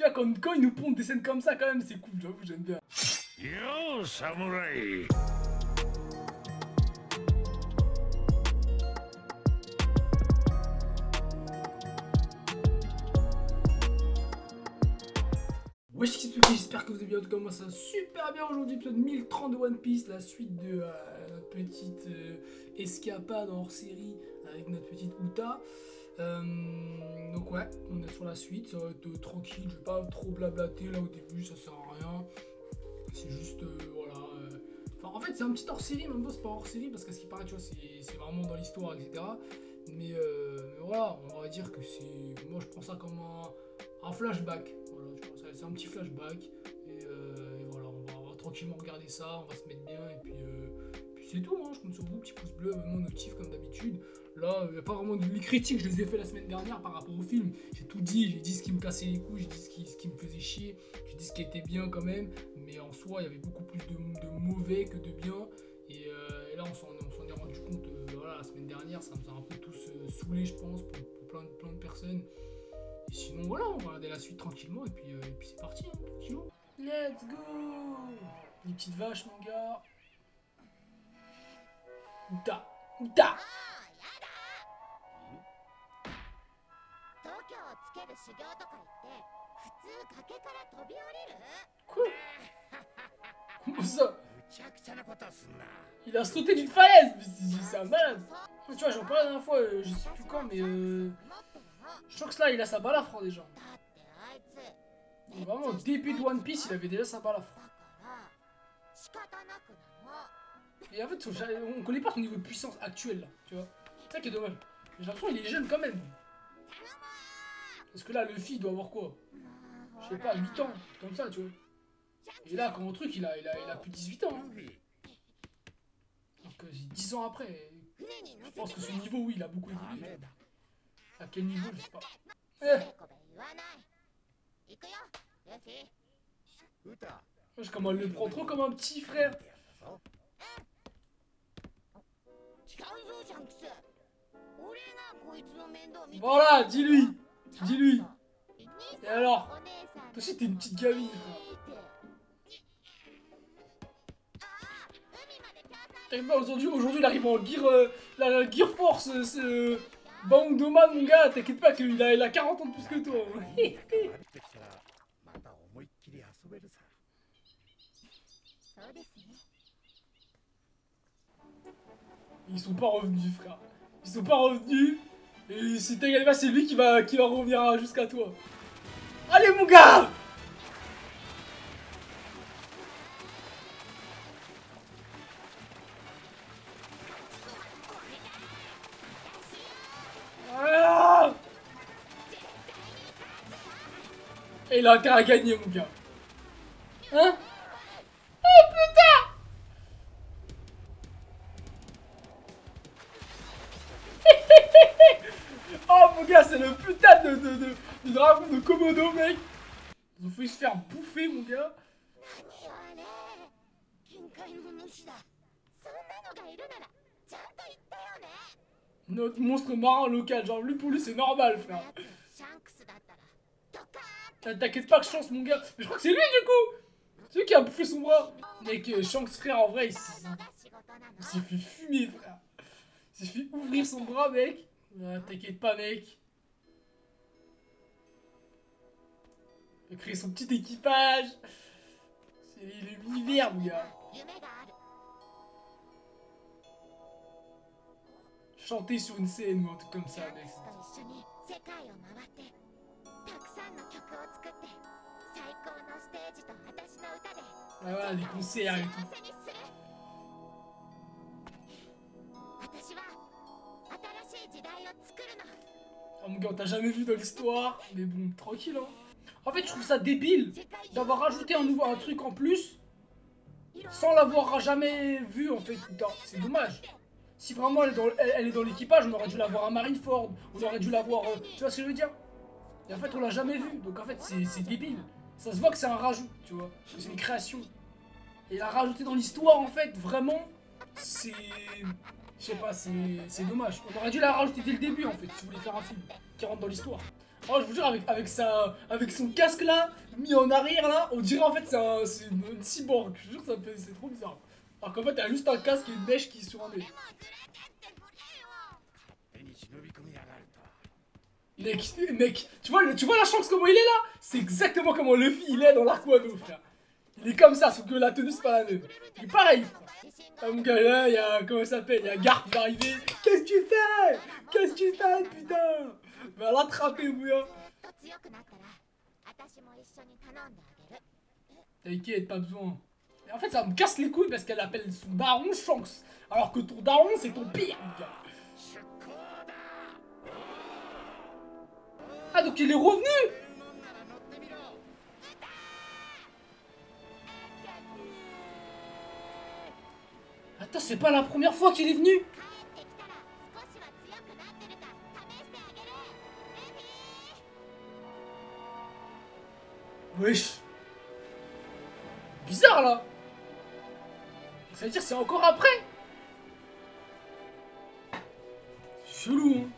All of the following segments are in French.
Tu vois, quand ils nous pondent des scènes comme ça, quand même, c'est cool, j'avoue, j'aime bien. Yo, samouraï! Wesh, j'espère que vous allez bien, en tout cas moi ça va super bien aujourd'hui, épisode 1030 de One Piece, la suite de notre petite escapade en hors-série avec notre petite Uta. Donc ouais, on est sur la suite, ça va être tranquille, je vais pas trop blablater là au début, ça sert à rien. C'est juste, voilà. Enfin en fait c'est un petit hors-série, même pas c'est pas hors-série parce qu'à ce qui paraît, tu vois, c'est vraiment dans l'histoire, etc. Mais voilà, on va dire que c'est... Moi je prends ça comme un flashback. Voilà, tu vois, c'est un petit flashback. Et voilà, on va tranquillement regarder ça, on va se mettre bien. Et puis c'est tout, hein, je compte sur vous, petit pouce bleu, mon notif comme d'habitude. Là, il n'y a pas vraiment de les critiques, je les ai fait la semaine dernière par rapport au film. J'ai tout dit, j'ai dit ce qui me cassait les couilles, j'ai dit ce qui me faisait chier, j'ai dit ce qui était bien quand même. Mais en soi, il y avait beaucoup plus de mauvais que de bien. Et là, on s'en est rendu compte voilà, la semaine dernière, ça nous a un peu tous saoulés, je pense, pour plein de personnes. Et sinon, voilà, on va regarder la suite tranquillement, et puis c'est parti, hein, tranquillement. Let's go! Les petites vaches, mon gars. Uta! Uta! Quoi? Comment ça? Il a sauté d'une falaise! C'est un malade! Tu vois, j'en parlais la dernière fois, je sais plus quand, mais Shanks là, il a sa balafre déjà. Vraiment, au début de One Piece, il avait déjà sa balafre. Et en fait, on connaît pas son niveau de puissance actuel là, tu vois. C'est ça qui est dommage. J'ai l'impression qu'il est jeune quand même. Parce que là, Luffy doit avoir quoi? Je sais pas, 8 ans, comme ça, tu vois. Et là, comme un truc, il a plus de 18 ans. Hein. Donc 10 ans après, je pense que son niveau, oui, il a beaucoup évolué. À quel niveau, je sais pas. Comment elle le prend trop comme un petit frère. Voilà, dis-lui. Dis-lui. Et alors? Toi aussi, t'es une petite gamine, frère. Aujourd'hui, il arrive en gear, la gear force, Bandoman, mon gars, t'inquiète pas qu'il a 40 ans de plus que toi. Ils sont pas revenus, frère. Ils sont pas revenus. Et si t'inquiète pas, c'est lui qui va revenir jusqu'à toi. Allez, mon gars! Ah! Et il a intérêt à gagner, mon gars. Hein? Oh putain! Oh mon gars, c'est le putain de dragon de Komodo, mec. Ils ont failli se faire bouffer, mon gars. Notre monstre marin local, genre lui pour lui c'est normal, frère. T'inquiète pas que Shanks, mon gars. Mais je crois que c'est lui du coup. C'est lui qui a bouffé son bras. Mec, Shanks, frère, en vrai, il s'est fait fumer, frère. Il s'est fait ouvrir son bras, mec. T'inquiète pas, mec. Il a créé son petit équipage. C'est l'univers, mon gars. Chanter sur une scène ou un truc comme ça, mec. Ah voilà, des concerts et tout. Oh mon gars, on t'a jamais vu dans l'histoire. Mais bon, tranquille, hein. En fait, je trouve ça débile d'avoir rajouté un truc en plus sans l'avoir jamais vu, en fait. C'est dommage. Si vraiment elle est dans l'équipage, on aurait dû l'avoir à Marineford. On aurait dû l'avoir... tu vois ce que je veux dire? Et en fait, on l'a jamais vu. Donc en fait, c'est débile. Ça se voit que c'est un rajout, tu vois. C'est une création. Et la rajouter dans l'histoire, en fait, vraiment, c'est... Je sais pas, c'est dommage. On aurait dû la rajouter dès le début, en fait, si vous voulez faire un film qui rentre dans l'histoire. Oh, je vous jure, avec son casque là, mis en arrière là, on dirait en fait c'est une cyborg. Je vous jure, c'est trop bizarre. Alors qu'en fait, elle a juste un casque et une mèche qui est sur un nez. Mec, tu vois la chance comment il est là? C'est exactement comment Luffy il est dans l'arc Wano, frère. Il est comme ça, sauf que la tenue c'est pas la même. Il est pareil, frère. Ah, mon gars, là, il y a, comment ça s'appelle? Il y a Garp qui va arriver. Qu'est-ce que tu fais? Qu'est-ce que tu fais, putain? Va l'attraper, Bouya. T'inquiète, pas besoin. Et en fait, ça me casse les couilles parce qu'elle appelle son daron Shanks. Alors que ton daron, c'est ton pire, mon gars. Ah, donc il est revenu? Attends, c'est pas la première fois qu'il est venu? Wesh. Bizarre là. Ça veut dire c'est encore après? Chelou, hein.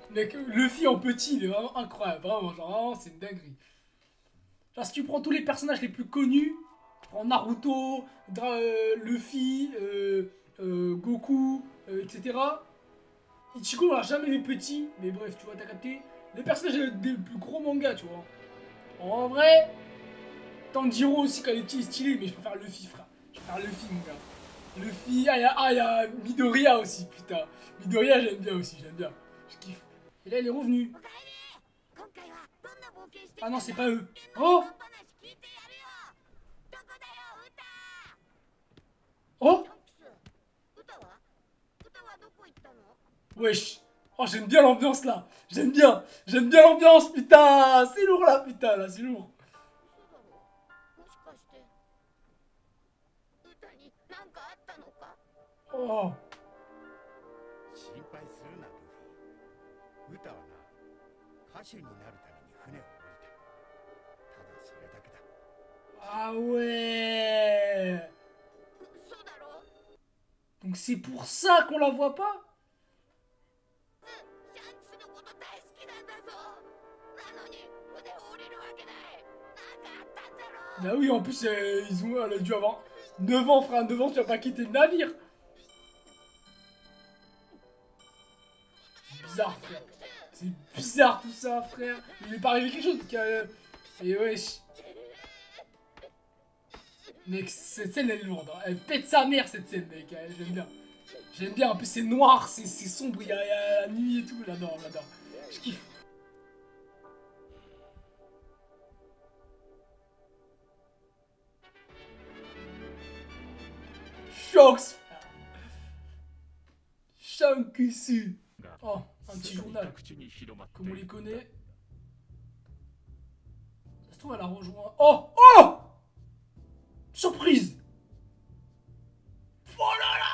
Mec, Luffy en petit, il est vraiment incroyable. Vraiment, genre, vraiment, c'est une dinguerie. Genre, si tu prends tous les personnages les plus connus, tu prends Naruto, Luffy, Goku, etc. Ichigo, on l'a jamais vu petit, mais bref, tu vois, t'as capté. Les personnages des plus gros mangas, tu vois. En vrai, Tanjiro aussi, quand il est petit, il est stylé, mais je préfère Luffy, frère. Je préfère Luffy, mon gars. Luffy, il y a Midoriya aussi, putain. Midoriya, j'aime bien aussi, j'aime bien. Je kiffe. Et là, il est revenu. Ah non, c'est pas eux. Oh! Oh! Wesh. Oh, j'aime bien l'ambiance là. J'aime bien l'ambiance, putain. C'est lourd là, putain, là, c'est lourd. Oh. Ah ouais. Donc c'est pour ça qu'on la voit pas? Bah oui, en plus, elle a dû avoir 9 ans, frère. 9 ans, tu vas pas quitter le navire. Bizarre, frère. C'est bizarre tout ça, frère. Il est pas arrivé quelque chose. Et wesh. Mec, cette scène elle est lourde. Hein. Elle pète sa mère cette scène, mec. J'aime bien. J'aime bien. En plus, c'est noir, c'est sombre. Il y a la nuit et tout. J'adore, j'adore. Je kiffe. Shanks. Shankusu. Oh, un petit journal. Comme on les connaît. Ça se trouve, elle a rejoint. Oh! Oh! Surprise! Oh là là!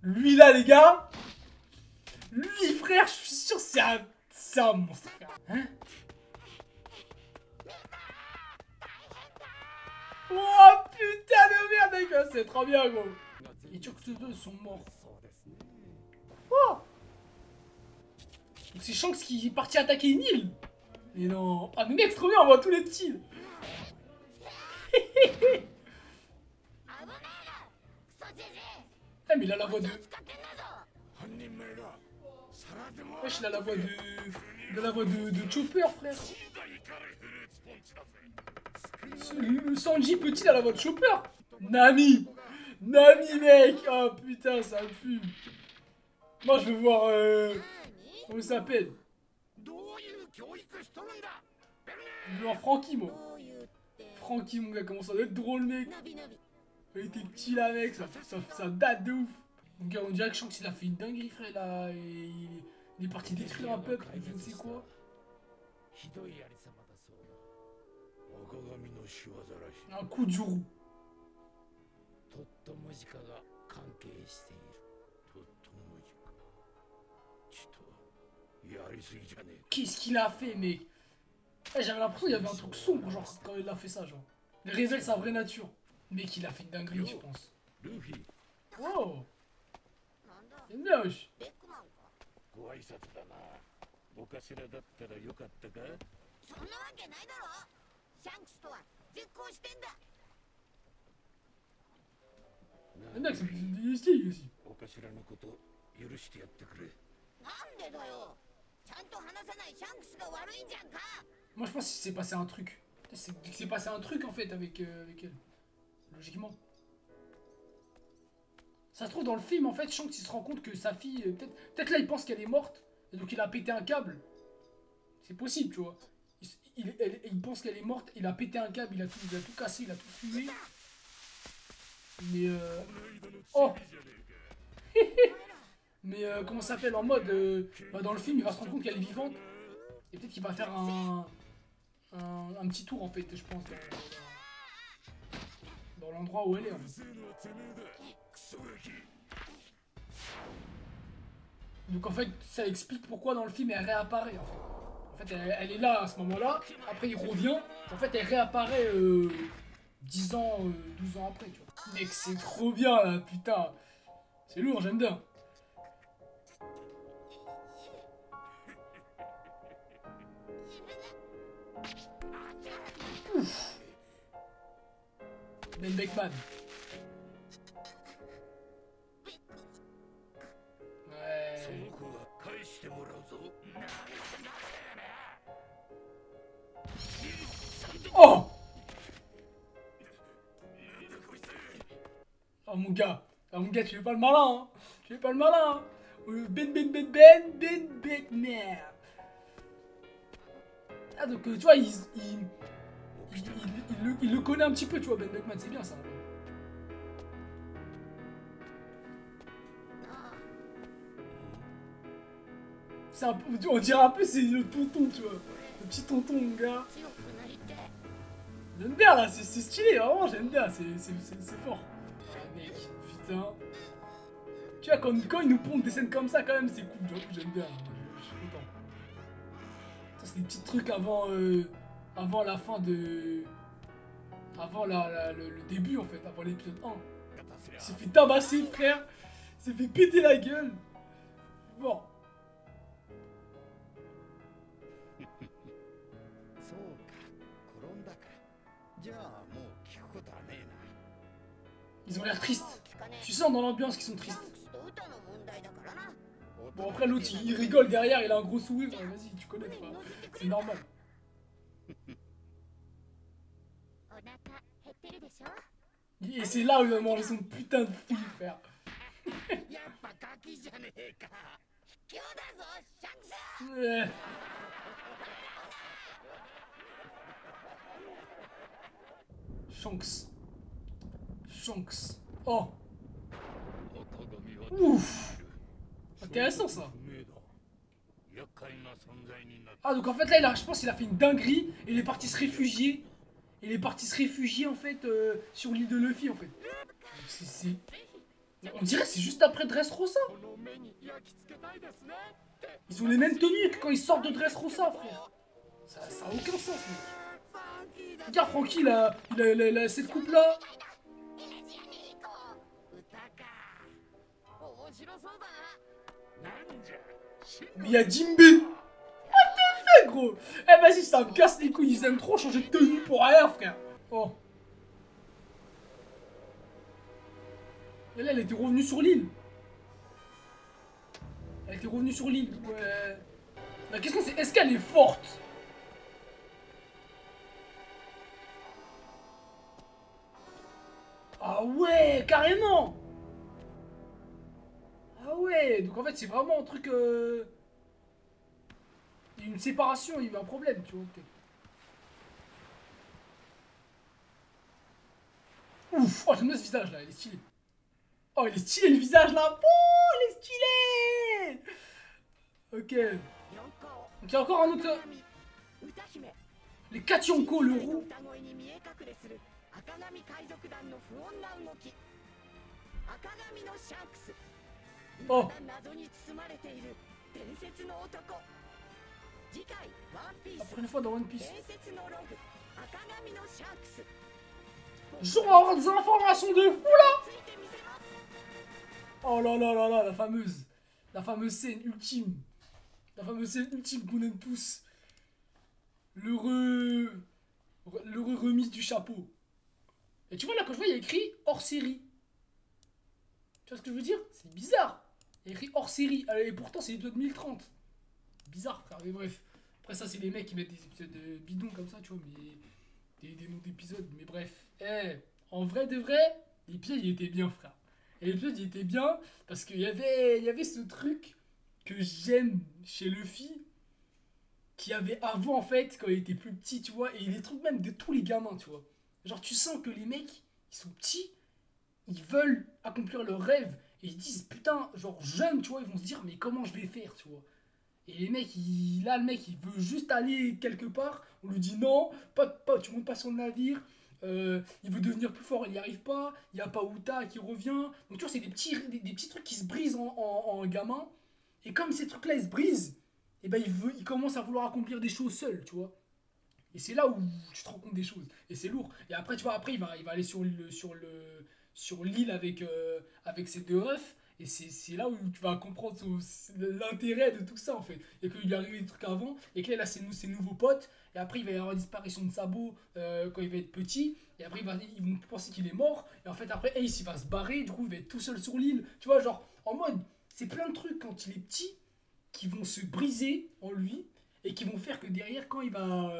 Lui là, les gars! Lui, frère, je suis sûr, c'est un monstre, frère. Hein? Oh putain de merde, mec! C'est trop bien, gros! Les Turks 2 sont morts. Oh! Donc c'est Shanks qui est parti attaquer une île. Mais non. Ah mais mec, c'est trop bien, on voit tous les petits. Ah mais il a la voix de... Wesh, il a la voix de... Il a la voix de Chopper, frère. Le Sanji petit, il a la voix de Chopper. Nami. Nami, mec. Oh putain, ça me fume. Moi, je veux voir... Comment il s'appelle? Je veux voir Franky, moi. Franky, mon gars, comment ça doit être drôle, mec. Il était petit, là, mec. Ça date de ouf. Mon gars, on dirait que Shanks, il a fait une dinguerie, frère, là. Et il est parti détruire un peuple, je ne sais quoi. Un coup du roux. Qu'est-ce qu'il a fait, mec? J'avais l'impression qu'il y avait un truc sombre, genre, quand il a fait ça, genre. Il révèle sa vraie nature. Mec, il a fait une dinguerie, je pense. ルフィ、 Oh, なんだ j'aime bien, wesh. ベックマンか。ご挨拶だな。お頭だったらよかったか。そんなわけないだろ。シャンクスとは絶交してんだ。 J'aime bien que c'est du style aussi. お頭のこと許してやってくれ。なんでだよ。ちゃんと話さないシャンクスが悪いんじゃんか。 Moi, je pense qu'il s'est passé un truc. Il s'est passé un truc en fait avec elle. Logiquement. Ça se trouve dans le film en fait, Shanks il se rend compte que sa fille, peut-être là il pense qu'elle est morte et donc il a pété un câble. C'est possible, tu vois. Il pense qu'elle est morte, il a pété un câble, il a tout cassé, il a tout fumé. Mais oh. Mais comment ça s'appelle en mode bah, dans le film il va se rendre compte qu'elle est vivante et peut-être qu'il va faire un petit tour en fait, je pense, dans l'endroit où elle est. En fait. Donc en fait, ça explique pourquoi dans le film elle réapparaît. En fait, elle est là à ce moment-là, après il revient, en fait elle réapparaît 10 ans, 12 ans après, tu vois. Mec, c'est trop bien là, putain. C'est lourd, j'aime bien. Ouf. Ben Beckman. Ouais. その子は返してもらうぞ。 Oh. Oh mon gars, tu fais pas le malin, hein. Tu fais pas le malin, hein. Ben Beckman. Ah donc tu vois, il le connaît un petit peu, tu vois, Ben Beckman, c'est bien ça. C'est un peu, on dirait un peu c'est le tonton, tu vois. Le petit tonton, mon gars. 強くなりてえ。 J'aime bien là, c'est stylé, vraiment, j'aime bien, c'est fort. Ah mec, putain. Tu vois, quand ils nous pondent des scènes comme ça, quand même, c'est cool, j'aime bien. Je suis content. C'est des petits trucs avant, avant la fin de... Avant le début, en fait, avant l'épisode 1. Il s'est fait tabasser, frère. Il s'est fait péter la gueule. Bon. そうか、転んだか。じゃあもう聞くことはねえな。 Ils ont l'air tristes. 聞かねえ。 Tu sens dans l'ambiance qu'ils sont シャ tristes. ンクスと歌の問題だからな。 Bon, après, l'autre, il rigole derrière, il a un gros sourire. Ouais, vas-y, tu connais, 船に frère. 乗せてく C'est れた。 normal. お腹減ってるでしょ。 Et c'est là où il va manger son putain de fille, frère. やっぱガキじゃねえか。今日だぞ、シャンクス。 Ouais. Shanks. Shanks. Oh. Ouf. Intéressant ça. Ah donc en fait là je pense qu'il a fait une dinguerie et il est parti se réfugier. Il est parti se réfugier en fait sur l'île de Luffy en fait. On dirait que c'est juste après Dressrosa. Ils ont les mêmes tenues que quand ils sortent de Dressrosa, frère. Ça a aucun sens, mec. Regarde, Francky, il a cette coupe là. 歌か。面白そうだな。 Mais il y a Jimbei. What the fuck, gros. Eh, vas-y, ça me casse les couilles. Ils aiment trop changer de tenue pour rien, frère. Oh. Et là, elle était revenue sur l'île. Elle était revenue sur l'île. Ouais. La question, c'est est-ce qu'elle est forte? Ah ouais, carrément. Ah ouais, donc en fait c'est vraiment un truc... Il y a eu une séparation, il y a eu un problème, tu vois. Ouf, oh j'aime bien ce visage là, il est stylé. Oh il est stylé le visage là. Oh il est stylé. Ok. Donc il y a encore un autre... Les Kachionko, le roux. 赤髪海賊団の不穏な動き。赤髪のシャンクス。 Oh. 謎に包まれている伝説の男。次回ワンピー La ス première fois dans One Piece. 伝説のログ赤髪のシャンクス。Genre, on va avoir des informations de fou là. Oh là là là là, la fameuse scène ultime. La fameuse scène ultime qu'on aime tous. L'heureux remise du chapeau. Et tu vois là, quand je vois, il y a écrit hors série. Tu vois ce que je veux dire? C'est bizarre. Il y a écrit hors série. Et pourtant, c'est l'épisode 1030. Bizarre, frère, mais bref. Après, ça, c'est les mecs qui mettent des épisodes bidons comme ça, tu vois, mais des noms d'épisodes. Mais bref. En vrai de vrai, l'épisode, il était bien, frère. Et l'épisode, il était bien parce qu'il y avait ce truc que j'aime chez Luffy qu'il y avait avant, en fait, quand il était plus petit, tu vois, et les trucs même de tous les gamins, tu vois. Genre, tu sens que les mecs, ils sont petits, ils veulent accomplir leurs rêves, et ils disent, putain, genre, jeunes, tu vois, ils vont se dire, mais comment je vais faire, tu vois. Et les mecs, là, le mec, il veut juste aller quelque part, on lui dit non, tu montes pas sur le navire, il veut devenir plus fort, il n'y arrive pas, il n'y a pas Uta qui revient. Donc, tu vois, c'est des petits trucs qui se brisent en gamin, et comme ces trucs-là, ils se brisent, et ben il commence à vouloir accomplir des choses seul, tu vois. Et c'est là où tu te rends compte des choses. Et c'est lourd. Et après, tu vois, après, il va aller sur l'île avec ses deux refs. Et c'est là où tu vas comprendre l'intérêt de tout ça, en fait. Et qu'il lui arrive des trucs avant. Et que là, il a ses nouveaux potes. Et après, il va y avoir une disparition de Sabo quand il va être petit. Et après, ils vont penser qu'il est mort. Et en fait, après, Ace, il va se barrer. Du coup, il va être tout seul sur l'île. Tu vois, genre, en mode, c'est plein de trucs quand il est petit qui vont se briser en lui. Et qui vont faire que derrière, quand il va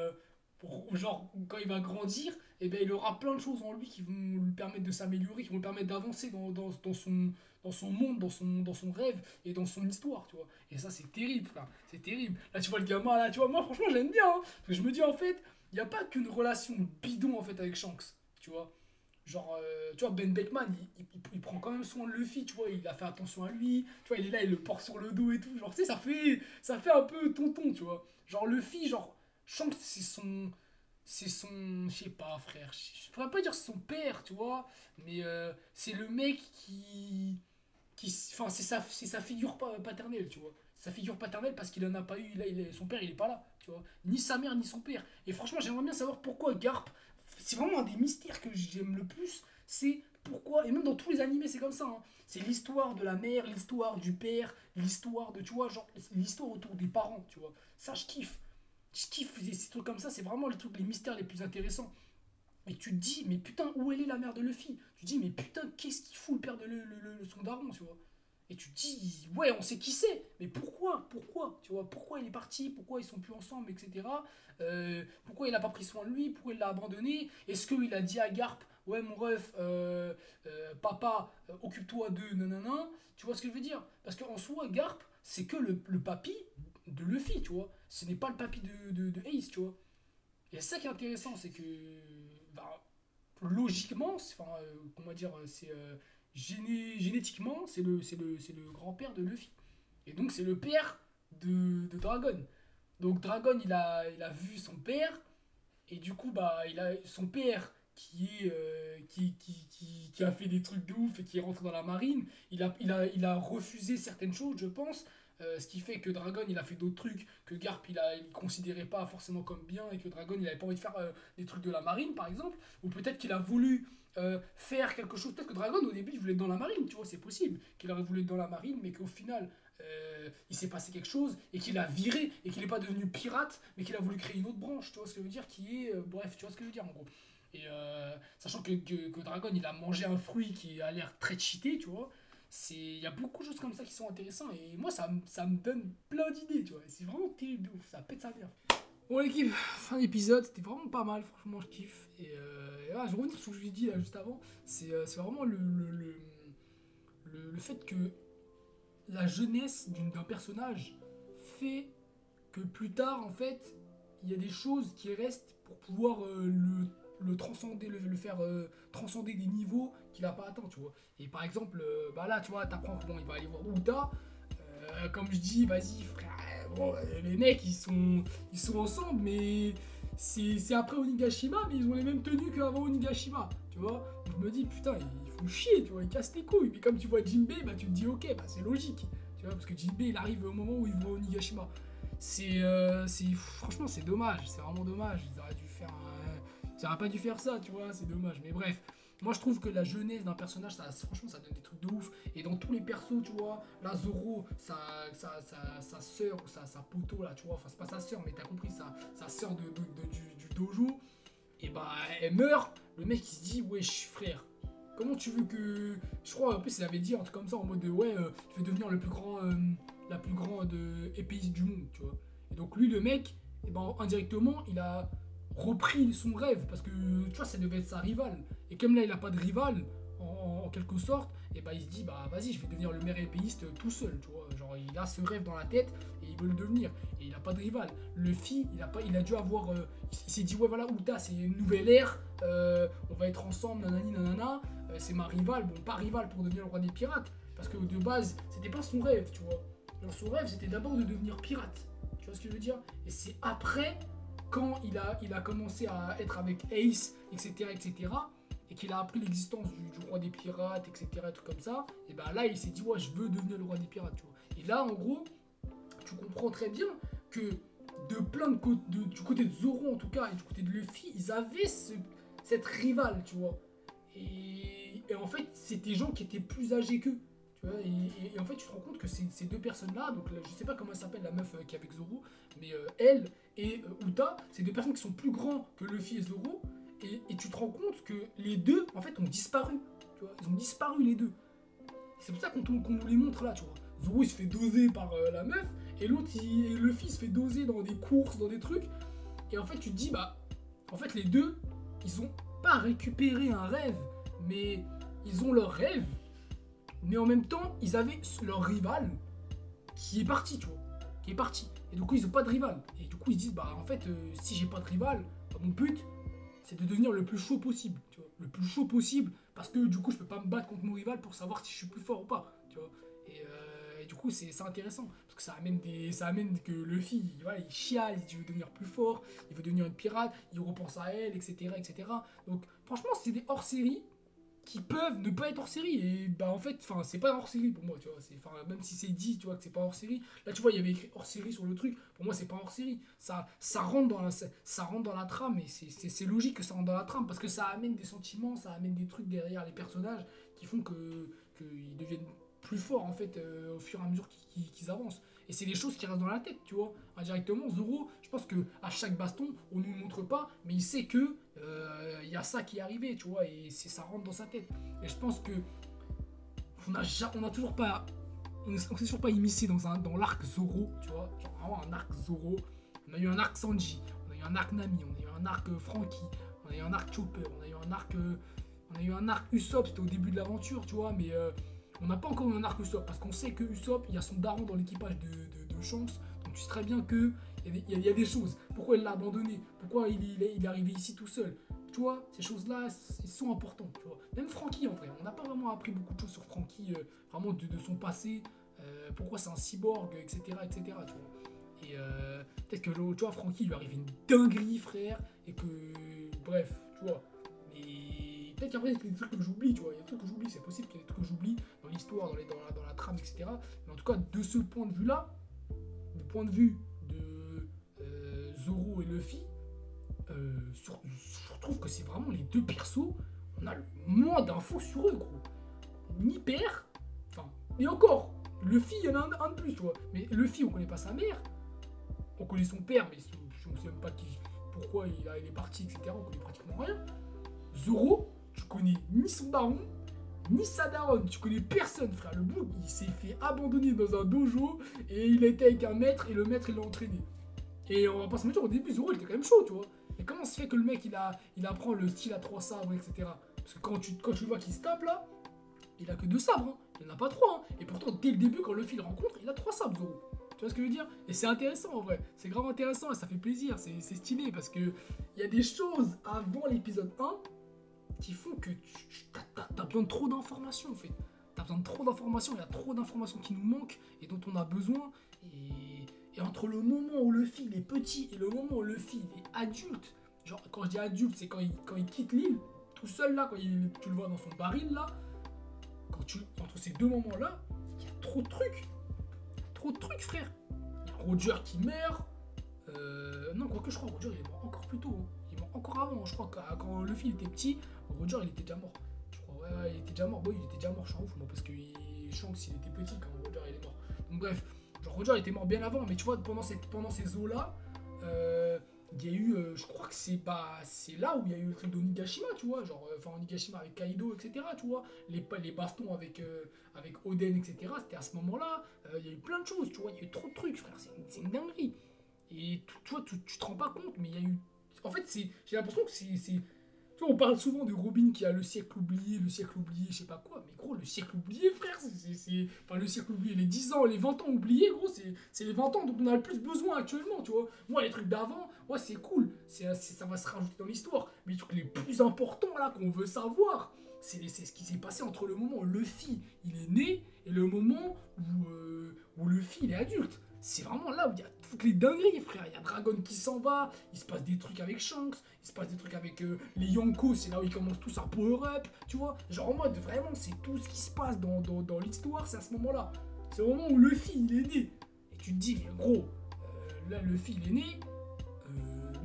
quand il va grandir, et ben il aura plein de choses en lui qui vont lui permettre de s'améliorer, qui vont lui permettre d'avancer dans son monde, dans son rêve et dans son histoire, tu vois. Et ça, c'est terrible, frère. C'est terrible. Là, tu vois le gamin, là, tu vois, moi, franchement, j'aime bien. Hein, parce que je me dis, en fait, il n'y a pas qu'une relation bidon, en fait, avec Shanks, tu vois. Genre, tu vois, Ben Beckman, il prend quand même soin de Luffy, tu vois, il a fait attention à lui, tu vois, il est là, il le porte sur le dos et tout. Genre, tu sais, ça fait un peu tonton, tu vois. Genre, Luffy, genre, Shanks, je sais pas, frère, je pourrais pas dire son père, tu vois, mais c'est le mec enfin, c'est sa figure paternelle, tu vois. Sa figure paternelle parce qu'il en a pas eu, là, son père, il est pas là, tu vois. Ni sa mère, ni son père. Et franchement, j'aimerais bien savoir pourquoi Garp, c'est vraiment un des mystères que j'aime le plus, c'est pourquoi, et même dans tous les animés, c'est comme ça, hein. C'est l'histoire de la mère, l'histoire du père, l'histoire de, tu vois, genre, l'histoire autour des parents, tu vois. Ça, je kiffe. Je kiffe ces trucs comme ça, c'est vraiment les mystères les plus intéressants. Et tu te dis, mais putain, où elle est la mère de Luffy? Tu te dis, mais putain, qu'est-ce qu'il fout le père de son daron, tu vois? Et tu te dis, ouais, on sait qui c'est, mais pourquoi? Tu vois, pourquoi il est parti? Pourquoi ils sont plus ensemble, etc. Pourquoi il a pas pris soin de lui? Pourquoi il l'a abandonné? Est-ce qu'il a dit à Garp, ouais, mon ref, papa, occupe-toi de nanana? Tu vois ce que je veux dire? Parce qu'en soi, Garp, c'est que le papy de Luffy, tu vois. Ce n'est pas le papy de Ace, tu vois. Et c'est ça qui est intéressant, c'est que bah, logiquement, enfin, comment dire, c'est génétiquement, c'est le grand-père de Luffy. Et donc c'est le père de Dragon. Donc Dragon, il a vu son père, et du coup, bah, il a son père qui a fait des trucs de ouf et qui est rentré dans la marine. Il a refusé certaines choses, je pense. Ce qui fait que Dragon il a fait d'autres trucs que Garp il considérait pas forcément comme bien et que Dragon il avait pas envie de faire des trucs de la marine par exemple, ou peut-être qu'il a voulu faire quelque chose, peut-être que Dragon au début il voulait être dans la marine, tu vois, c'est possible qu'il aurait voulu être dans la marine mais qu'au final il s'est passé quelque chose et qu'il a viré et qu'il n'est pas devenu pirate mais qu'il a voulu créer une autre branche, tu vois ce que je veux dire, qui est bref, tu vois ce que je veux dire en gros. Et sachant que Dragon il a mangé un fruit qui a l'air très cheaté, tu vois. Il y a beaucoup de choses comme ça qui sont intéressantes et moi ça me donne plein d'idées, tu vois. C'est vraiment terrible de ouf, ça pète sa mère. Bon l'équipe, fin d'épisode, c'était vraiment pas mal, franchement je kiffe. Et là, je reviens sur ce que je vous ai dit là, juste avant, c'est vraiment le fait que la jeunesse d'un personnage fait que plus tard en fait, il y a des choses qui restent pour pouvoir le transcender, le faire transcender des niveaux qu'il n'a pas atteints, tu vois. Et par exemple, bah là, tu vois, t'apprends que bon, il va aller voir Uta. Comme je dis, vas-y, frère, bon, les mecs, ils sont ensemble, mais c'est après Onigashima, mais ils ont les mêmes tenues qu'avant Onigashima, tu vois. Je me dis, putain, ils font chier, tu vois, ils cassent les couilles. Mais comme tu vois Jinbei, bah tu te dis, ok, bah c'est logique, tu vois, parce que Jinbei, il arrive au moment où il voit Onigashima. Franchement, c'est dommage, c'est vraiment dommage. Ils auraient dû faire Ça aurait pas dû faire ça, tu vois, c'est dommage. Mais bref, moi je trouve que la jeunesse d'un personnage, franchement, ça donne des trucs de ouf. Et dans tous les persos, tu vois, là, Zoro, sa sœur ou sa poteau, là, tu vois, enfin, c'est pas sa sœur, mais t'as compris, sa sœur du dojo, et bah, elle meurt. Le mec, il se dit, wesh, frère, comment tu veux que. Je crois, en plus, il avait dit un truc comme ça, en mode de, ouais, je vais devenir la plus grande épéiste du monde, tu vois. Et donc, lui, le mec, et ben, indirectement, il a repris son rêve, parce que tu vois, ça devait être sa rivale. Et comme là, il n'a pas de rival, en quelque sorte, et bah il se dit, bah vas-y, je vais devenir le meilleur épéiste tout seul, tu vois. Genre, il a ce rêve dans la tête et il veut le devenir. Et il n'a pas de rival. Luffy, il a dû avoir. Il s'est dit, ouais, voilà, Uta, c'est une nouvelle ère, on va être ensemble, nanani, nanana. C'est ma rivale, bon, pas rivale pour devenir le roi des pirates, parce que de base, c'était pas son rêve, tu vois. Genre, son rêve, c'était d'abord de devenir pirate. Tu vois ce que je veux dire? Et c'est après, quand il a commencé à être avec Ace, etc., et qu'il a appris l'existence du roi des pirates, etc., et tout comme ça, et ben là, il s'est dit, ouais, je veux devenir le roi des pirates, tu vois. Et là, en gros, tu comprends très bien que de plein de côtés, du côté de Zoro, en tout cas, et du côté de Luffy, ils avaient cette rivale, tu vois. Et en fait, c'était des gens qui étaient plus âgés qu'eux. Tu vois, et en fait, tu te rends compte que ces deux personnes-là, donc là, je sais pas comment elle s'appelle, la meuf qui est avec Zoro, mais elle et Uta, c'est deux personnes qui sont plus grands que Luffy et Zoro, et tu te rends compte que les deux, en fait, ont disparu. Tu vois, ils ont disparu les deux. C'est pour ça qu'on nous les montre là, tu vois. Zoro, il se fait doser par la meuf, et l'autre, Luffy, se fait doser dans des courses, dans des trucs, et en fait, tu te dis, bah, en fait, les deux, ils ont pas récupéré un rêve, mais ils ont leur rêve, mais en même temps, ils avaient leur rival qui est parti, tu vois, qui est parti. Et du coup, ils ont pas de rival. Et du coup, ils disent, bah, en fait, si j'ai pas de rival, bah, mon but, c'est de devenir le plus chaud possible, tu vois, le plus chaud possible, parce que du coup, je peux pas me battre contre mon rival pour savoir si je suis plus fort ou pas, tu vois. Et du coup, c'est intéressant, parce que ça amène que Luffy, voilà, il chiale, il veut devenir plus fort, il veut devenir une pirate, il repense à elle, etc., etc. Donc, franchement, c'est des hors-série qui peuvent ne pas être hors série, et bah en fait, enfin, c'est pas hors série pour moi, tu vois, même si c'est dit, tu vois, que c'est pas hors série, là tu vois, il y avait écrit hors série sur le truc, pour moi c'est pas hors série, ça rentre dans la trame, et c'est logique que ça rentre dans la trame, parce que ça amène des sentiments, ça amène des trucs derrière les personnages qui font qu'ils deviennent plus forts en fait au fur et à mesure qu'ils avancent. Et c'est des choses qui restent dans la tête, tu vois. Indirectement, Zoro, je pense que à chaque baston, on nous montre pas, mais il sait que y a ça qui est arrivé, tu vois, et ça rentre dans sa tête. Et je pense que on s'est toujours pas immiscé dans l'arc Zoro, tu vois, genre vraiment un arc Zoro. On a eu un arc Sanji, on a eu un arc Nami, on a eu un arc Franky, on a eu un arc Chopper, on a eu un arc Usopp, c'était au début de l'aventure, tu vois, mais on n'a pas encore eu un arc Usopp, parce qu'on sait que Usopp, il y a son daron dans l'équipage de Shanks, donc tu sais très bien que il y a des choses. Pourquoi il l'a abandonné? Pourquoi il est arrivé ici tout seul? Tu vois, ces choses-là, ils sont importantes, tu vois. Même Franky, en vrai, on n'a pas vraiment appris beaucoup de choses sur Franky, vraiment de son passé, pourquoi c'est un cyborg, etc., etc., tu vois. Et peut-être que, tu vois, Franky, il lui arrive une dinguerie, frère, et que, bref, tu vois. Mais peut-être qu'après, il y a des trucs que j'oublie, tu vois. Il y a des trucs que j'oublie, c'est possible qu'il y ait des trucs que j'oublie dans l'histoire, dans la trame, etc. Mais en tout cas, de ce point de vue-là, du point de vue de Zoro et Luffy, je trouve que c'est vraiment les deux persos, on a le moins d'infos sur eux, gros. Ni père, enfin, et encore, Luffy, il y en a un de plus, tu vois. Mais Luffy, on connaît pas sa mère, on connaît son père, mais on sait même pas pourquoi il est parti, etc. On connaît pratiquement rien. Zoro, tu connais ni son daron, ni sa daronne, tu connais personne, frère. Le bout, il s'est fait abandonner dans un dojo et il était avec un maître et le maître il l'a entraîné. Et on va pas se mentir, au début, Zoro il était quand même chaud, tu vois. Et comment se fait que le mec il apprend le style à 3 sabres, etc. Parce que quand tu vois qu'il se tape là, il a que 2 sabres, hein. Il en a pas 3. Hein. Et pourtant, dès le début, quand Luffy le rencontre, il a 3 sabres, Zoro. Tu vois ce que je veux dire? Et c'est intéressant en vrai. C'est grave intéressant et ça fait plaisir. C'est stylé parce que il y a des choses avant l'épisode 1 qui font que t'as besoin de trop d'informations en fait. T'as besoin de trop d'informations, il y a trop d'informations qui nous manquent et dont on a besoin. Et entre le moment où Luffy il est petit et le moment où Luffy il est adulte, genre quand je dis adulte, c'est quand il quitte l'île, tout seul là, tu le vois dans son baril là, entre ces deux moments-là, il y a trop de trucs. Trop de trucs, frère. Il y a Roger qui meurt. Non, quoique je crois Roger il est mort encore plus tôt. Hein. Il est mort encore avant, je crois que quand Luffy était petit, Roger il était déjà mort. Je crois, ouais, il était déjà mort. Bon, il était déjà mort, je suis un ouf, moi, parce que Shanks il était petit quand Roger il est mort. Donc bref, genre Roger était mort bien avant, mais tu vois, pendant ces eaux-là, il y a eu, je crois que c'est là où il y a eu le truc d'Onigashima, tu vois, genre, enfin Onigashima avec Kaido, etc., tu vois, les bastons avec Oden, etc., c'était à ce moment-là, il y a eu plein de choses, tu vois, il y a eu trop de trucs, frère, c'est une dinguerie. Et tu vois, tu te rends pas compte, mais il y a eu, en fait, j'ai l'impression que c'est, tu vois, on parle souvent de Robin qui a le siècle oublié, je sais pas quoi, mais gros, le siècle oublié, frère, enfin, le siècle oublié, les 10 ans, les 20 ans oubliés, gros, c'est les 20 ans dont on a le plus besoin actuellement, tu vois. Moi, les trucs d'avant, ouais, c'est cool, ça va se rajouter dans l'histoire, mais les trucs les plus importants, là, qu'on veut savoir, c'est ce qui s'est passé entre le moment où Luffy, il est né, et le moment où Luffy, il est adulte. C'est vraiment là où il y a toutes les dingueries, frère. Il y a Dragon qui s'en va, il se passe des trucs avec Shanks, il se passe des trucs avec les Yonko, c'est là où ils commencent tous à power up, tu vois. Genre en mode, vraiment, c'est tout ce qui se passe dans l'histoire, c'est à ce moment-là. C'est au moment où Luffy, il est né. Et tu te dis, mais gros, là, Luffy, il est né,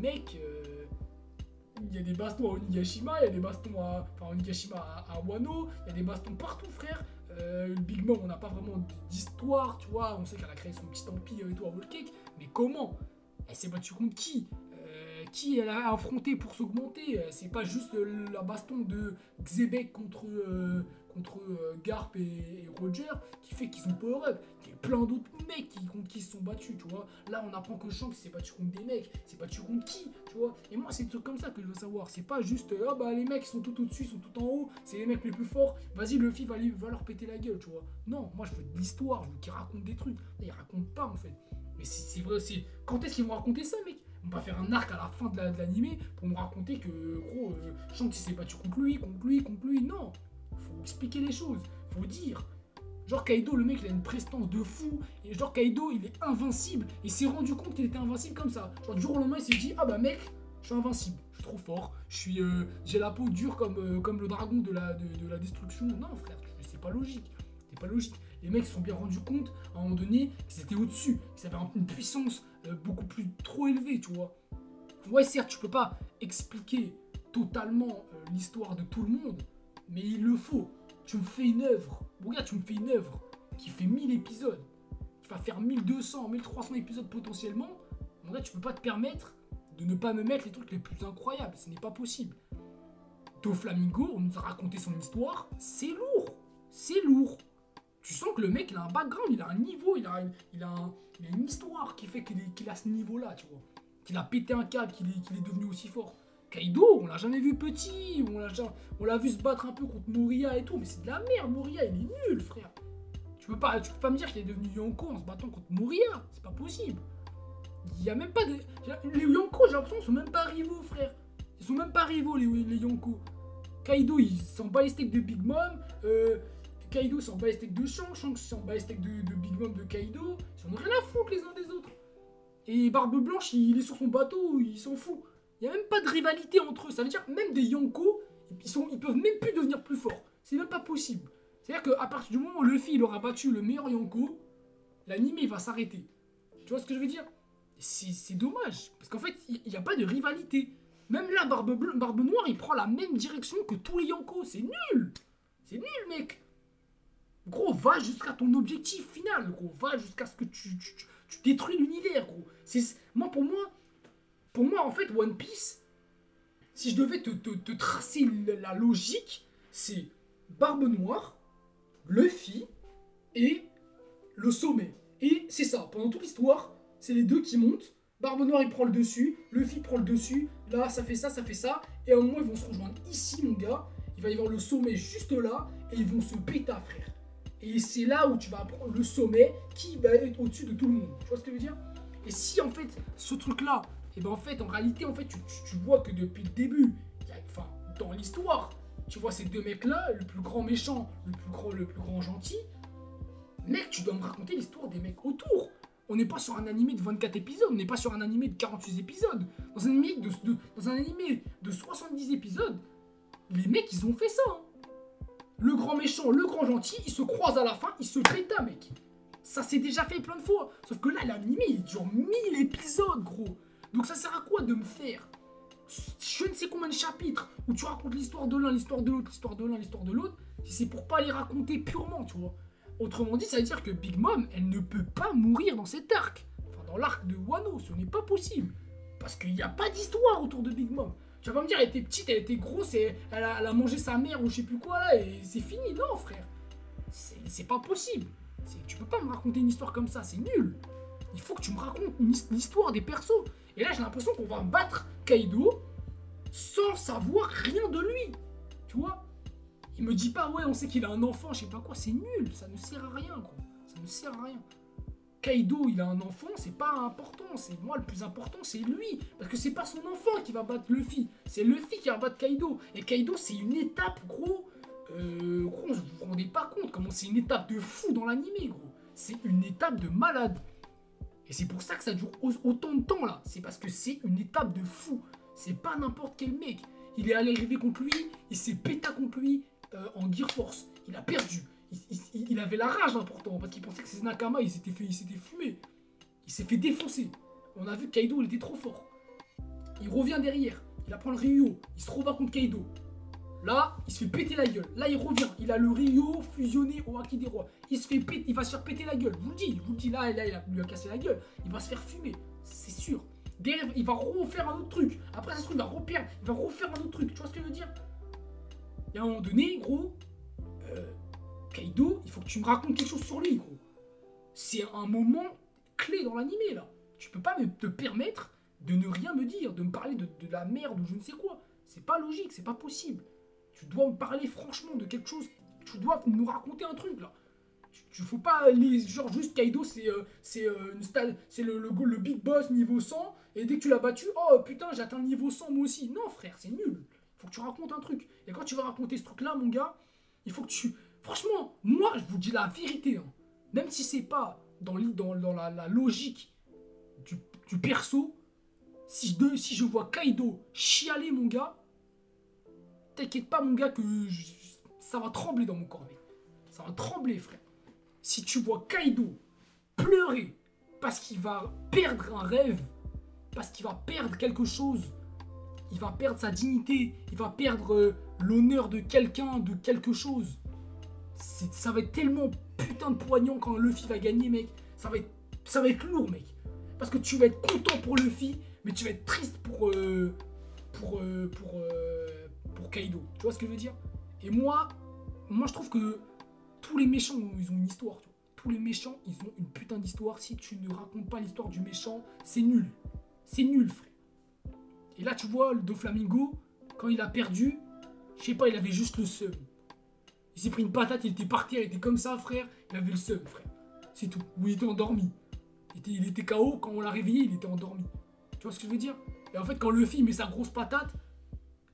mec, il y a des bastons à Onigashima, il y a des bastons à Wano, il y a des bastons partout, frère. Big Mom, on n'a pas vraiment d'histoire, tu vois. On sait qu'elle a créé son petit empire et tout à Whole Cake, mais comment? Elle s'est battue contre qui? Qui elle a affronté pour s'augmenter? C'est pas juste la baston de Xebec contre Garp et Roger qui fait qu'ils ont power up. Il y a plein d'autres mecs contre qui ils se sont battus, tu vois. Là, on apprend que Shanks s'est battu contre des mecs, s'est battu contre qui, tu vois. Et moi, c'est des trucs comme ça que je veux savoir. C'est pas juste, ah bah les mecs ils sont tout au-dessus, ils sont tout en haut, c'est les mecs les plus forts, vas-y, Luffy va leur péter la gueule, tu vois. Non, moi je veux de l'histoire, je veux qu'ils racontent des trucs. Là, ils racontent pas en fait. Mais c'est vrai, quand est-ce qu'ils vont raconter ça, mec? On va faire un arc à la fin de l'animé pour nous raconter que, gros, Shanks s'est battu contre lui. Non, faut expliquer les choses, faut dire. Genre Kaido, le mec, il a une prestance de fou. Et genre Kaido, il est invincible. Et il s'est rendu compte qu'il était invincible comme ça. Genre du jour au lendemain, il s'est dit, ah bah mec, je suis invincible, je suis trop fort. J'ai la peau dure comme le dragon de la destruction. Non, frère, c'est pas logique. C'est pas logique. Les mecs se sont bien rendus compte, à un moment donné, qu'ils étaient au-dessus. Qu'ils avaient une puissance beaucoup plus trop élevée, tu vois. Ouais, certes, tu peux pas expliquer totalement l'histoire de tout le monde, mais il le faut. Tu me fais une œuvre. Regarde, tu me fais une œuvre qui fait 1000 épisodes, qui va faire 1200, 1300 épisodes potentiellement. En vrai, tu peux pas te permettre de ne pas me mettre les trucs les plus incroyables. Ce n'est pas possible. Doflamingo, on nous a raconté son histoire. C'est lourd. C'est lourd. Tu sens que le mec, il a un background, il a un niveau, il a une histoire qui fait qu'il a ce niveau-là, tu vois. Qu'il a pété un câble, qu'il est devenu aussi fort. Kaido, on l'a jamais vu petit, on l'a vu se battre un peu contre Moria et tout, mais c'est de la merde, Moria, il est nul, frère. Tu peux pas me dire qu'il est devenu Yonko en se battant contre Moria, c'est pas possible. Il y a même pas de... Les Yonko, j'ai l'impression, ils sont même pas rivaux, frère. Ils sont même pas rivaux, les Yonko. Kaido, il s'en bat les steaks de Big Mom, Kaido s'en bat les steaks de Shanks, Shanks s'en bat les steaks de Big Mom de Kaido, ils en ont rien à foutre les uns des autres. Et Barbe Blanche, il est sur son bateau, il s'en fout. Il n'y a même pas de rivalité entre eux. Ça veut dire même des Yonko, ils peuvent même plus devenir plus forts. C'est même pas possible. C'est-à-dire qu'à partir du moment où Luffy il aura battu le meilleur Yonko, l'anime va s'arrêter. Tu vois ce que je veux dire? C'est dommage. Parce qu'en fait, il n'y a pas de rivalité. Même là, Barbe Noire, il prend la même direction que tous les Yonko. C'est nul. C'est nul, mec. Gros, va jusqu'à ton objectif final, gros. Va jusqu'à ce que tu détruis l'univers, gros. Pour moi, en fait, One Piece, si je devais te tracer la logique, c'est Barbe Noire, Luffy et le sommet. Et c'est ça, pendant toute l'histoire, c'est les deux qui montent. Barbe Noire, il prend le dessus, Luffy prend le dessus, là, ça fait ça, et à un moment, ils vont se rejoindre ici, mon gars. Il va y avoir le sommet juste là, et ils vont se péta, frère. Et c'est là où tu vas apprendre le sommet qui va être au-dessus de tout le monde. Tu vois ce que je veux dire? Et si, en fait, ce truc-là, et ben en fait, en réalité, en fait, tu vois que depuis le début, dans l'histoire, tu vois ces deux mecs-là, le plus grand méchant, le plus grand gentil. Mec, tu dois me raconter l'histoire des mecs autour. On n'est pas sur un animé de 24 épisodes, on n'est pas sur un animé de 48 épisodes. Dans un animé de 70 épisodes, les mecs, ils ont fait ça. Hein. Le grand méchant, le grand gentil, ils se croisent à la fin, ils se péta, mec. Ça s'est déjà fait plein de fois. Sauf que là, l'animé, il dure 1000 épisodes, gros. Donc ça sert à quoi de me faire je ne sais combien de chapitres où tu racontes l'histoire de l'un, l'histoire de l'autre, l'histoire de l'un, l'histoire de l'autre, si c'est pour pas les raconter purement, tu vois. Autrement dit, ça veut dire que Big Mom, elle ne peut pas mourir dans cet arc. Enfin, dans l'arc de Wano, ce n'est pas possible. Parce qu'il n'y a pas d'histoire autour de Big Mom. Tu vas pas me dire, elle était petite, elle était grosse, et elle a mangé sa mère ou je sais plus quoi là, et c'est fini. Non, frère. C'est pas possible. Tu peux pas me raconter une histoire comme ça, c'est nul. Il faut que tu me racontes l'histoire des persos. Et là, j'ai l'impression qu'on va battre Kaido sans savoir rien de lui. Tu vois? Il me dit pas, ouais, on sait qu'il a un enfant, je sais pas quoi, c'est nul. Ça ne sert à rien, gros. Ça ne sert à rien. Kaido, il a un enfant, c'est pas important. C'est moi, le plus important, c'est lui. Parce que c'est pas son enfant qui va battre Luffy. C'est Luffy qui va battre Kaido. Et Kaido, c'est une étape, gros. Gros, vous vous rendez pas compte comment c'est une étape de fou dans l'animé, gros. C'est une étape de malade. Et c'est pour ça que ça dure autant de temps, là. C'est parce que c'est une étape de fou. C'est pas n'importe quel mec. Il est allé arriver contre lui, il s'est péta contre lui en Gear Force. Il a perdu. Il avait la rage, important, parce qu'il pensait que ses Nakama, il s'était fumé. Il s'est fait défoncer. On a vu que Kaido, il était trop fort. Il revient derrière. Il apprend le Ryo. Il se rebat contre Kaido. Là, il se fait péter la gueule. Là, il revient. Il a le Ryo fusionné au Haki des Rois. Il va se faire péter la gueule. Je vous le dis, là, il lui a cassé la gueule. Il va se faire fumer. C'est sûr. Derrière, il va refaire un autre truc. Après, ça se trouve, il va reperdre. Il va refaire un autre truc. Tu vois ce que je veux dire? Et à un moment donné, gros, Kaido, il faut que tu me racontes quelque chose sur lui, gros. C'est un moment clé dans l'animé, là. Tu peux pas te permettre de ne rien me dire, de me parler de la merde ou je ne sais quoi. C'est pas logique, c'est pas possible. Tu dois me parler franchement de quelque chose. Tu dois nous raconter un truc, là. Tu faut pas genre juste Kaido, c'est le big boss niveau 100, et dès que tu l'as battu, oh putain, j'ai atteint le niveau 100 moi aussi. Non, frère, c'est nul. Faut que tu racontes un truc. Et quand tu vas raconter ce truc-là, mon gars, il faut que tu... Franchement, moi, je vous dis la vérité, hein. Même si c'est pas dans la logique du perso, si je vois Kaido chialer, mon gars, t'inquiète pas, mon gars, que ça va trembler dans mon corps, mec. Ça va trembler, frère. Si tu vois Kaido pleurer parce qu'il va perdre un rêve, parce qu'il va perdre quelque chose, il va perdre sa dignité, il va perdre l'honneur de quelqu'un, de quelque chose, ça va être tellement putain de poignant quand Luffy va gagner, mec. Ça va être lourd, mec. Parce que tu vas être content pour Luffy, mais tu vas être triste pour Kaido. Tu vois ce que je veux dire? Et moi, je trouve que tous les méchants, ils ont une histoire. Tu vois. Tous les méchants, ils ont une putain d'histoire. Si tu ne racontes pas l'histoire du méchant, c'est nul. C'est nul, frère. Et là, tu vois, le Doflamingo, quand il a perdu, je sais pas, il avait juste le seum. Il s'est pris une patate, il était par terre, il était comme ça, frère. Il avait le seum, frère. C'est tout. Ou il était endormi. Il était KO, quand on l'a réveillé, il était endormi. Tu vois ce que je veux dire? Et en fait, quand Luffy met sa grosse patate,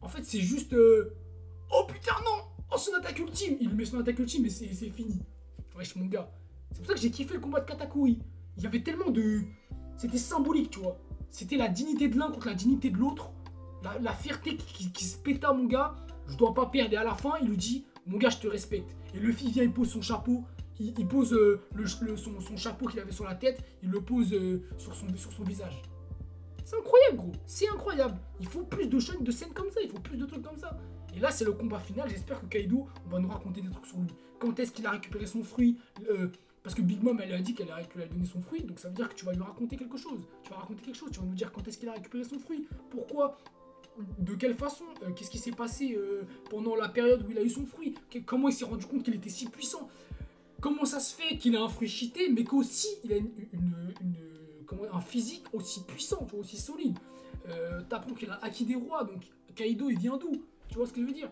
en fait, c'est juste... Oh putain, non! Oh, son attaque ultime! Il lui met son attaque ultime et c'est fini. Wesh, mon gars. C'est pour ça que j'ai kiffé le combat de Katakuri. Il y avait tellement de... C'était symbolique, tu vois. C'était la dignité de l'un contre la dignité de l'autre. La fierté qui se péta, mon gars. Je dois pas perdre. Et à la fin, il lui dit, mon gars, je te respecte. Et Luffy vient, il pose son chapeau. Il pose son chapeau qu'il avait sur la tête. Il le pose sur son visage. C'est incroyable, gros. C'est incroyable. Il faut plus de scènes comme ça. Il faut plus de trucs comme ça. Et là, c'est le combat final. J'espère que Kaido, on va nous raconter des trucs sur lui. Quand est-ce qu'il a récupéré son fruit parce que Big Mom, elle a dit qu'elle a donné son fruit. Donc ça veut dire que tu vas lui raconter quelque chose. Tu vas raconter quelque chose. Tu vas nous dire quand est-ce qu'il a récupéré son fruit. Pourquoi? De quelle façon? Qu'est-ce qui s'est passé pendant la période où il a eu son fruit? Comment il s'est rendu compte qu'il était si puissant? Comment ça se fait qu'il a un fruit cheaté, mais qu'aussi il a un physique aussi puissant, tu vois, aussi solide. T'apprends qu'il a Haki des Rois, donc Kaido il vient d'où? Tu vois ce que je veux dire?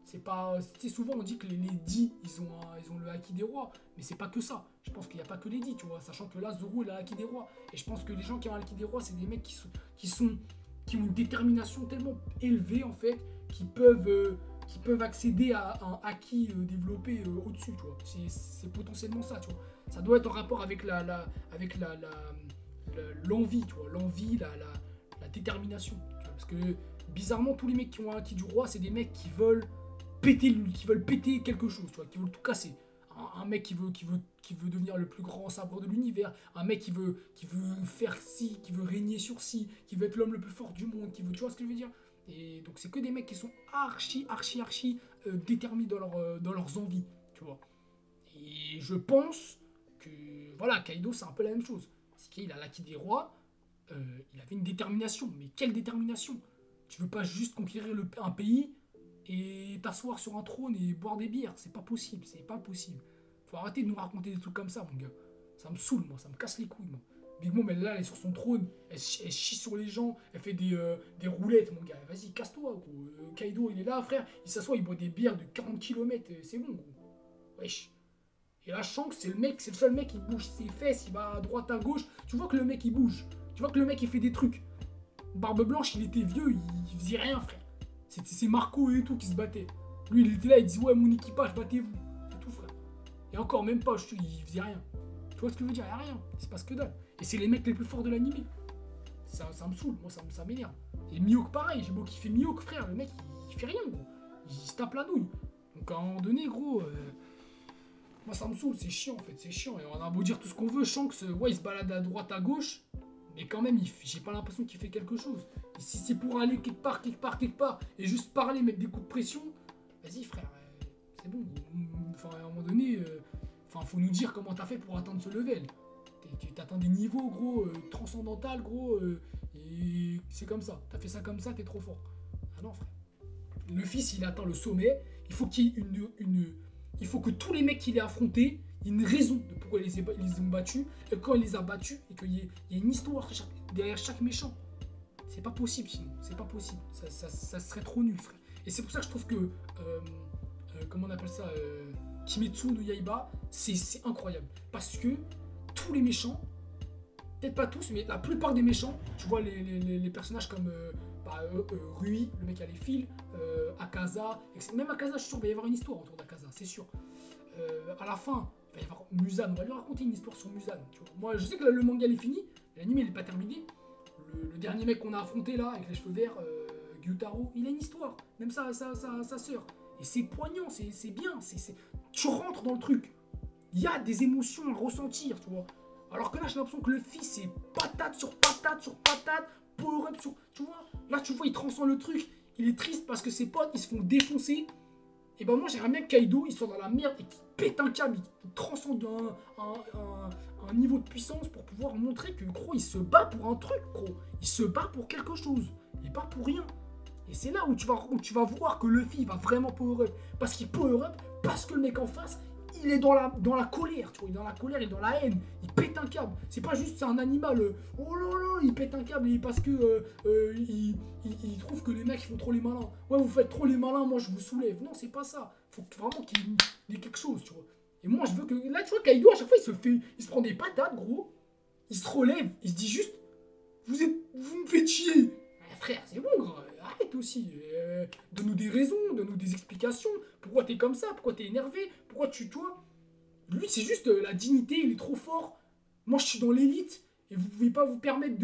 C'est pas... souvent on dit que les Dits, ils ont le Haki des Rois, mais c'est pas que ça. Je pense qu'il n'y a pas que les Dits, tu vois, sachant que là, Zoro il a Haki des Rois. Et je pense que les gens qui ont Haki des Rois, c'est des mecs qui ont une détermination tellement élevée, en fait, qui peuvent accéder à un Haki développé au-dessus, tu vois. C'est potentiellement ça, tu vois. Ça doit être en rapport avec l'envie, tu vois, l'envie, la détermination. Tu vois, parce que bizarrement, tous les mecs qui ont un Haki du Roi, c'est des mecs qui veulent péter quelque chose, tu vois, qui veulent tout casser. un mec qui veut devenir le plus grand sabre de l'univers, un mec qui veut faire ci, qui veut régner sur ci, qui veut être l'homme le plus fort du monde, qui veut, tu vois ce que je veux dire? Et donc c'est que des mecs qui sont archi déterminés dans leurs envies, tu vois. Et je pense que, voilà, Kaido c'est un peu la même chose. C'est qu'il a l'acquis des rois, il avait une détermination, mais quelle détermination? Tu veux pas juste conquérir un pays et t'asseoir sur un trône et boire des bières, c'est pas possible, c'est pas possible. Faut arrêter de nous raconter des trucs comme ça, mon gars. Ça me saoule, moi, ça me casse les couilles, moi. Big Mom, elle est sur son trône, elle chie sur les gens, elle fait des roulettes, mon gars. Vas-y, casse-toi, gros. Kaido, il est là, frère, il s'assoit, il boit des bières de 40 km, c'est bon, gros. Wesh. Et là, Shanks, c'est le seul mec qui bouge ses fesses, il va à droite, à gauche. Tu vois que le mec, il bouge. Tu vois que le mec, il fait des trucs. Barbe Blanche, il était vieux, il faisait rien, frère. C'est Marco et tout qui se battaient. Lui, il était là, il disait, ouais, mon équipage, battez-vous. C'est tout, frère. Et encore, même pas, il faisait rien. Tu vois ce que je veux dire? Il n'y a rien. Il se passe que dalle. Et c'est les mecs les plus forts de l'animé. Ça me saoule, moi, ça m'énerve. Et Mihawk, pareil, j'ai beau kiffer Mihawk, frère. Le mec, il fait rien, gros. Il se tape la nouille. Donc, à un moment donné, gros, moi, ça me saoule. C'est chiant, en fait. C'est chiant. Et on a beau dire tout ce qu'on veut. Shanks, ouais, il se balade à droite, à gauche. Mais quand même, j'ai pas l'impression qu'il fait quelque chose. Et si c'est pour aller quelque part, et juste parler, mettre des coups de pression, vas-y, frère, c'est bon. Enfin, à un moment donné, faut nous dire comment t'as fait pour atteindre ce level. Tu t'atteins des niveaux, gros, transcendantal, gros, et c'est comme ça. T'as fait ça comme ça, t'es trop fort. Ah non, frère. Le fils, il atteint le sommet. Il faut qu'il y ait il faut que tous les mecs qu'il ait affrontés, il y a une raison de pourquoi ils les ont battus, et quand il les a battus, et qu'il y ait une histoire derrière chaque méchant. C'est pas possible sinon, c'est pas possible. Ça serait trop nul, frère. Et c'est pour ça que je trouve que, comment on appelle ça, Kimetsu no Yaiba, c'est incroyable. Parce que tous les méchants, peut-être pas tous, mais la plupart des méchants, tu vois les personnages comme Rui, le mec qui a les fils, Akaza, etc. Même Akaza, je suis sûr qu'il va y avoir une histoire autour d'Akaza, c'est sûr. À la fin, il va y avoir Muzan, on va lui raconter une histoire sur Muzan. Tu vois. Moi, je sais que le manga il est fini, l'anime il est pas terminé. Le dernier mec qu'on a affronté là, avec les cheveux verts, Gyutaro, il a une histoire, même sa sœur. Et c'est poignant, c'est bien, tu rentres dans le truc. Il y a des émotions à ressentir, tu vois. Alors que là, j'ai l'impression que le fils, c'est patate sur patate sur patate, power-up sur... Tu vois, là, tu vois, il transcende le truc. Il est triste parce que ses potes, ils se font défoncer. Et ben moi, j'aimerais bien que Kaido, il soit dans la merde et qu'il pète un câble, il transcende un niveau de puissance pour pouvoir montrer que, gros, il se bat pour un truc, gros. Il se bat pour quelque chose. Il bat pour rien. Et c'est là où tu vas voir que Luffy va vraiment power-up. Parce qu'il power-up, parce que le mec en face, il est dans la colère, tu vois, il est dans la colère et dans la haine, il pète un câble. C'est pas juste c'est un animal, oh là là, il pète un câble parce que il trouve que les mecs font trop les malins. Ouais, vous faites trop les malins, moi je vous soulève. Non, c'est pas ça. Faut vraiment qu'il y ait quelque chose, tu vois. Et moi je veux que là, tu vois, Kaido à chaque fois il se prend des patates, gros. Il se relève, il se dit juste, vous me faites chier. Frère, c'est bon, gros. Arrête aussi. Donne-nous des raisons, donne-nous des explications. Pourquoi t'es comme ça? Pourquoi t'es énervé? Pourquoi tu vois? Lui, c'est juste la dignité, il est trop fort. Moi, je suis dans l'élite et vous pouvez pas vous permettre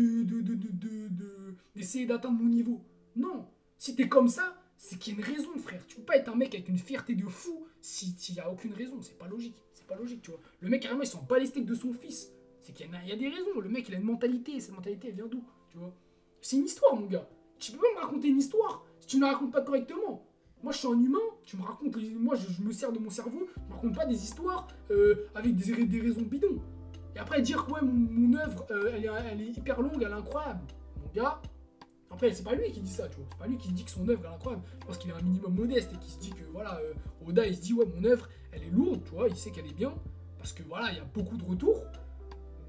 d'essayer d'atteindre mon niveau. Non. Si t'es comme ça, c'est qu'il y a une raison, frère. Tu peux pas être un mec avec une fierté de fou s'il y a aucune raison. C'est pas logique. C'est pas logique, tu vois. Le mec, carrément, il s'en bat les steaks de son fils. C'est qu'il y a des raisons. Le mec, il a une mentalité. Et cette mentalité, elle vient d'où? Tu vois. C'est une histoire, mon gars. Tu peux pas me raconter une histoire si tu ne la racontes pas correctement. Moi, je suis un humain, tu me racontes... Moi, je me sers de mon cerveau, je me raconte pas des histoires avec des raisons bidons. Et après, dire que ouais, mon œuvre, elle est hyper longue, elle est incroyable. Mon gars, après, c'est pas lui qui dit ça, tu vois. C'est pas lui qui dit que son œuvre, elle est incroyable. Je pense qu'il est un minimum modeste et qu'il se dit que, voilà, Oda, il se dit, ouais, mon œuvre, elle est lourde, tu vois, il sait qu'elle est bien. Parce que, voilà, il y a beaucoup de retours.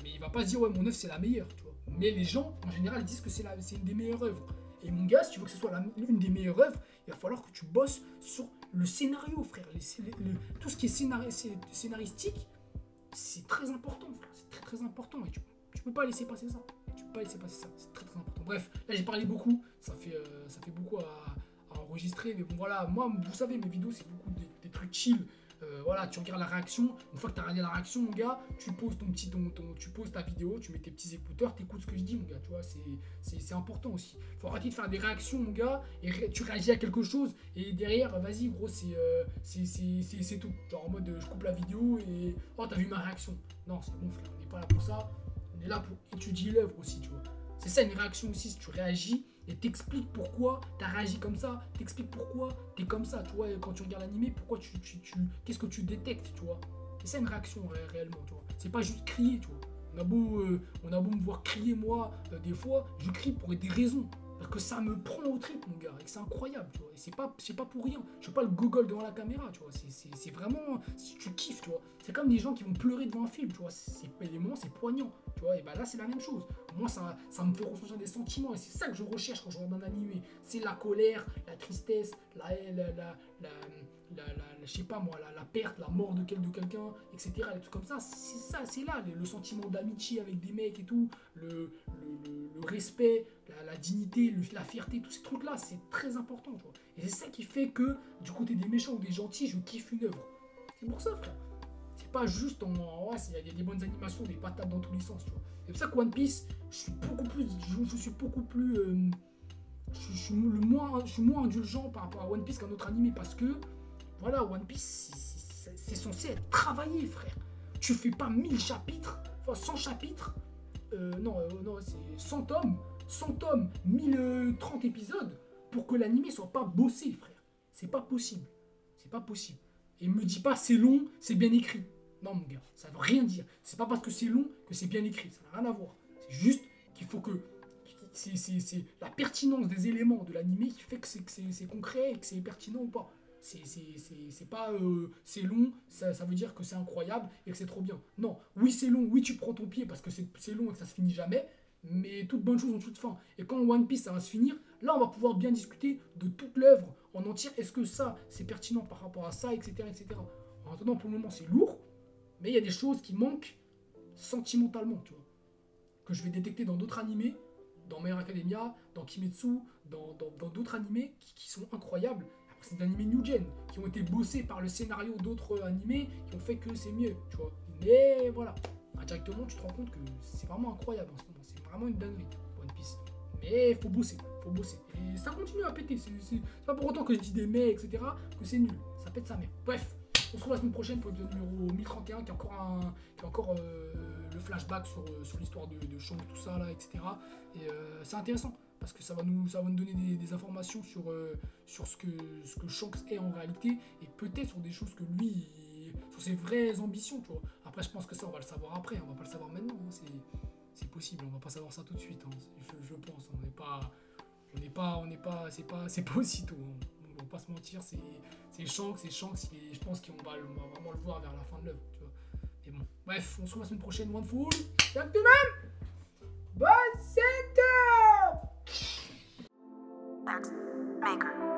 Mais il va pas se dire, ouais, mon œuvre, c'est la meilleure, tu vois. Mais les gens, en général, disent que c'est une des meilleures œuvres. Et mon gars, si tu veux que ce soit l'une des meilleures œuvres, il va falloir que tu bosses sur le scénario, frère. Tout ce qui est scénaristique, c'est très important, frère. C'est très très important. Et tu peux pas laisser passer ça. Tu peux pas laisser passer ça. C'est très très important. Bref, là j'ai parlé beaucoup. Ça fait beaucoup à enregistrer. Mais bon, voilà, moi, vous savez, mes vidéos, c'est beaucoup des trucs chill. Voilà, tu regardes la réaction. Une fois que tu as regardé la réaction, mon gars, tu poses tu poses ta vidéo, tu mets tes petits écouteurs, tu écoutes ce que je dis, mon gars. Tu vois, c'est important aussi. Il faut arrêter de faire des réactions, mon gars, et tu réagis à quelque chose, et derrière, vas-y, gros, c'est tout. Genre en mode, je coupe la vidéo et oh, t'as vu ma réaction. Non, c'est bon, frère, on n'est pas là pour ça. On est là pour étudier l'œuvre aussi, tu vois. C'est ça une réaction aussi, si tu réagis et t'expliques pourquoi t'as réagi comme ça, t'expliques pourquoi t'es comme ça, tu vois, quand tu regardes l'animé, pourquoi qu'est-ce que tu détectes, tu vois. C'est ça une réaction réellement, tu vois. C'est pas juste crier, tu vois. On a beau me voir crier, moi, des fois, je crie pour des raisons. Parce que ça me prend au trip, mon gars, et c'est incroyable, tu vois. Et c'est pas pour rien. Je suis pas le gogol devant la caméra, tu vois. C'est vraiment, si tu kiffes, tu vois. C'est comme des gens qui vont pleurer devant un film, tu vois. Des moments, c'est poignant, tu vois. Et bah là, c'est la même chose. Moi, ça me fait ressentir des sentiments, et c'est ça que je recherche quand je regarde un animé. C'est la colère, la tristesse, je sais pas moi, la perte, la mort de quelqu'un, etc. Les trucs comme ça, c'est ça, c'est là, le sentiment d'amitié avec des mecs et tout, le respect, la dignité, la fierté, tous ces trucs-là, c'est très important, tu vois. Et c'est ça qui fait que, du côté des méchants ou des gentils, je kiffe une œuvre. C'est pour ça, frère. C'est pas juste il y a des bonnes animations, des patates dans tous les sens, tu vois. C'est pour ça que One Piece, je suis moins indulgent par rapport à One Piece qu'un autre animé, parce que voilà, One Piece, c'est censé être travaillé, frère. Tu fais pas 1000 chapitres, enfin 100 chapitres, non, c'est 100 tomes, 1030 épisodes, pour que l'animé soit pas bossé, frère. C'est pas possible. C'est pas possible. Et me dis pas c'est long, c'est bien écrit. Non, mon gars, ça veut rien dire. C'est pas parce que c'est long que c'est bien écrit. Ça n'a rien à voir. C'est juste qu'il faut que... C'est la pertinence des éléments de l'animé qui fait que c'est concret et que c'est pertinent ou pas. C'est pas c'est long, ça veut dire que c'est incroyable et que c'est trop bien. Non, oui c'est long, oui tu prends ton pied parce que c'est long et que ça se finit jamais, mais toute bonne chose en toute fin. Et quand One Piece ça va se finir, là on va pouvoir bien discuter de toute l'œuvre en entière. Est-ce que ça c'est pertinent par rapport à ça, etc. etc. En attendant, pour le moment c'est lourd, mais il y a des choses qui manquent sentimentalement, tu vois, que je vais détecter dans d'autres animés, dans My Hero Academia, dans Kimetsu, dans d'autres animés qui sont incroyables. C'est des animés new gen, qui ont été bossés par le scénario d'autres animés, qui ont fait que c'est mieux, tu vois. Mais voilà, indirectement, tu te rends compte que c'est vraiment incroyable en ce moment. C'est vraiment une dinguerie, One Piece. Mais faut bosser. Et ça continue à péter. C'est pas pour autant que je dis des mais, etc., que c'est nul. Ça pète sa mère. Bref, on se retrouve la semaine prochaine pour le numéro 1031, qui est encore le flashback sur l'histoire de Shanks, tout ça, là, etc. Et c'est intéressant. Parce que ça va nous donner des informations sur ce que Shanks est en réalité, et peut-être sur des choses que lui, sur ses vraies ambitions, tu vois. Après, je pense que ça, on va le savoir après, on va pas le savoir maintenant, hein. C'est possible, on va pas savoir ça tout de suite, hein. Je pense, c'est pas aussitôt, hein. On va pas se mentir, c'est Shanks, je pense qu'on va vraiment le voir vers la fin de l'œuvre, tu vois. Et bon, bref, on se retrouve la semaine prochaine, Wonderful, gentlemen, bonne center. That's Maker.